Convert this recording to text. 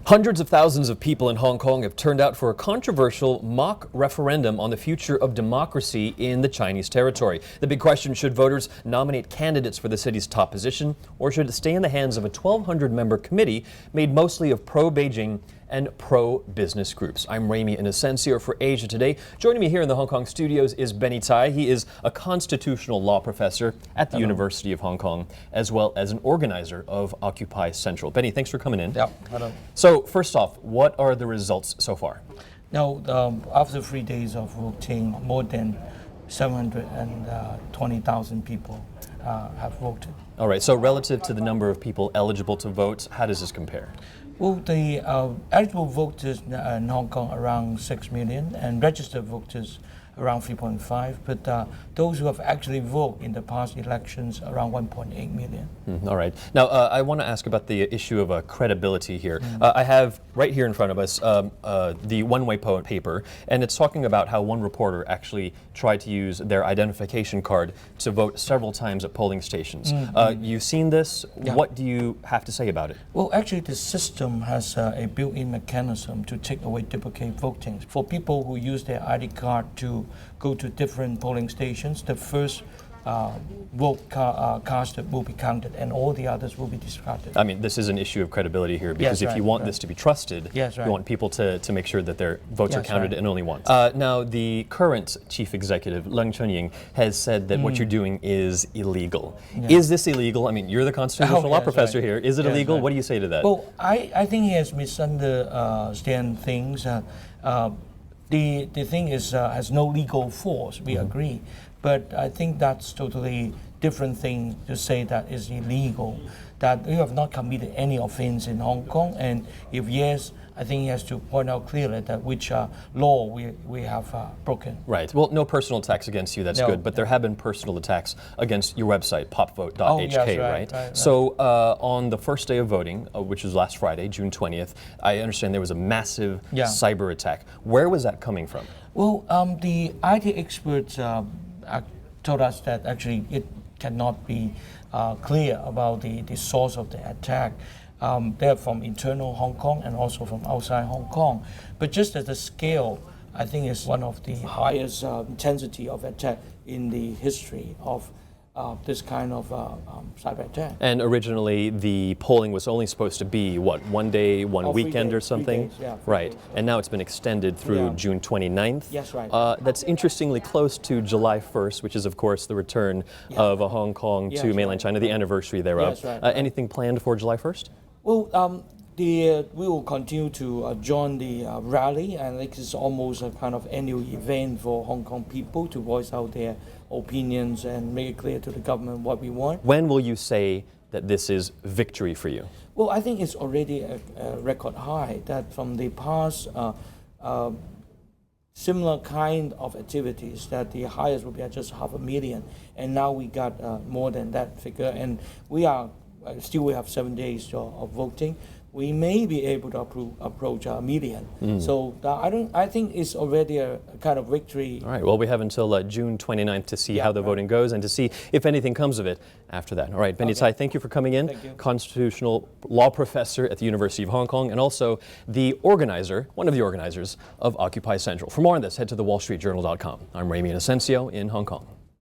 Hundreds of thousands of people in Hong Kong have turned out for a controversial mock referendum on the future of democracy in the Chinese territory. The big question, should voters nominate candidates for the city's top position, or should it stay in the hands of a 1,200-member committee made mostly of pro-Beijing and pro-business groups? I'm Ramy, Inocencio for Asia Today. Joining me here in the Hong Kong studios is Benny Lai. He is a constitutional law professor at the University of Hong Kong, as well as an organizer of Occupy Central. Benny, thanks for coming in. Yeah, hello. So first off, what are the results so far? Now, after 3 days of voting, more than 720,000 people have voted. All right, so relative to the number of people eligible to vote, how does this compare? Well, the eligible voters in Hong Kong around 6 million and registered voters around 3.5, but those who have actually voted in the past elections around 1.8 million. All right. Now, I want to ask about the issue of credibility here. I have right here in front of us the one-way paper, and it's talking about how one reporter actually tried to use their identification card to vote several times at polling stations. You've seen this. Yeah. What do you have to say about it? Well, actually, the system has a built-in mechanism to take away duplicate voting. For people who use their ID card to go to different polling stations, the first vote casted will be counted and all the others will be discarded. I mean, this is an issue of credibility here, because if you want this to be trusted, you want people to make sure that their votes are counted and only once. Now, the current chief executive, Leung Chun-ying, has said that what you're doing is illegal. Is this illegal? I mean, you're the constitutional law professor here. Is it illegal? What do you say to that? Well, I think he has misunderstood things. The thing is has no legal force, we agree. But I think that's totally different thing to say that is illegal, that you have not committed any offense in Hong Kong, and if yes, I think he has to point out clearly that which law we have broken. Right. Well, no personal attacks against you, that's good, but there have been personal attacks against your website, popvote.hk, right? So on the first day of voting, which was last Friday, June 20th, I understand there was a massive cyber attack. Where was that coming from? Well, the IT experts told us that actually it cannot be clear about the source of the attack. They're from internal Hong Kong and also from outside Hong Kong. But just as the scale, I think is one of the highest intensity of attack in the history of this kind of cyber attack. And originally the polling was only supposed to be, what, 1 day, one weekend or something? 3 days, yeah, right. And now it's been extended through June 29th. Yes, right. That's interestingly close to July 1st, which is, of course, the return of Hong Kong to mainland China, the anniversary thereof. Anything planned for July 1st? Well, we will continue to join the rally, and it is almost a kind of annual event for Hong Kong people to voice out their opinions and make it clear to the government what we want. When will you say that this is victory for you? Well, I think it's already a record high, that from the past similar kind of activities, that the highest will be at just 500,000, and now we got more than that figure, and we have 7 days of voting. We may be able to approach 1 million. So I think it's already a kind of victory. All right, well, we have until June 29th to see how the voting goes and to see if anything comes of it after that. All right, Benny Lai, thank you for coming in. Thank you. Constitutional law professor at the University of Hong Kong, and also the organizer, one of the organizers of Occupy Central. For more on this, head to thewallstreetjournal.com. I'm Ramy Inocencio in Hong Kong.